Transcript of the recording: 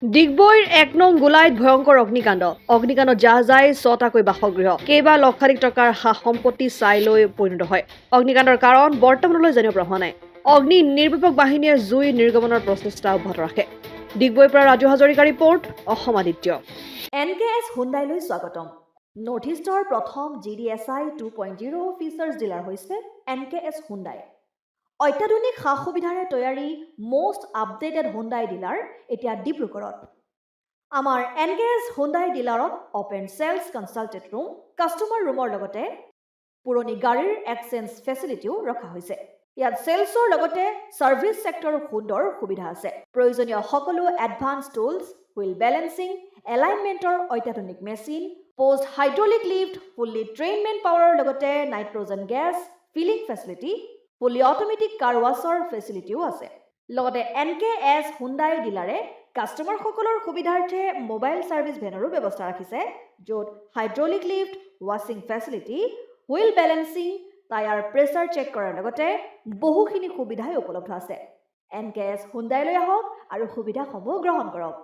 ডিগবৈৰ ১ নং গোলাইত ভয়ংকৰ অগ্নিকাণ্ডত জ্বাহ যায় ৬টাকৈ বাসগৃহ কেইবা লক্ষাধিক টকাৰ সা সম্পত্তি ছাই লৈ পৰিণত হয়। অগ্নিকাণ্ডৰ কাৰণ বৰ্তমানলৈ জানিব পৰা হোৱা নাই। অগ্নি নিৰ্বাপক বাহিনীয়ে জুই নিৰ্গমনৰ প্ৰচেষ্টা অব্যাহত ৰাখে। ডিগবৈৰ পৰা ৰাজু হাজৰিকা ৰিপৰ্ট, অসম আদিত্য। NKS হুণ্ডাইলৈ স্বাগতম। নৰ্থ ইষ্টৰ প্ৰথম GDSI 2.0 ফিচাৰ্ছ ডিলাৰ হৈছে NKS হুণ্ডাই। অত্যাধুনিক সা সুবিধাৰে তৈয়াৰী মষ্ট আপডেটেড হুণ্ডাই ডিলাৰ এতিয়া ডিব্ৰুগড়ত। আমাৰ NKS হুণ্ডাই ডিলাৰত open sales consulted room, customer ৰুমৰ লগতে পুৰণি গাড়ীৰ এক্সচেঞ্জ ফেচিলিটিও ৰখা হৈছে। ইয়াত চেলছৰ লগতে ছাৰ্ভিচ ছেক্টৰৰ সুন্দৰ সুবিধা আছে। প্ৰয়োজনীয় সকলো এডভান্স টুলছ, হুইল বেলেন্সিং, এলাইনমেণ্টৰ অত্যাধুনিক machine, post hydraulic lift, fully train মেন পাৱাৰৰ লগতে nitrogen gas filling facility, fully automatic car washer ফেচিলিটিও আছে। লগতে NKS হুণ্ডাই ডিলাৰে কাষ্টমাৰসকলৰ সুবিধাৰ্থে মোবাইল ছাৰ্ভিচ ভেনৰো ব্যৱস্থা ৰাখিছে, য'ত হাইড্ৰলিক লিফ্ট, ৱাছিং facility, wheel balancing, tyre pressure check কৰাৰ লগতে বহুখিনি সুবিধাই উপলব্ধ আছে। NKS হুণ্ডাইলৈ আহক আৰু সুবিধাসমূহ গ্ৰহণ কৰক।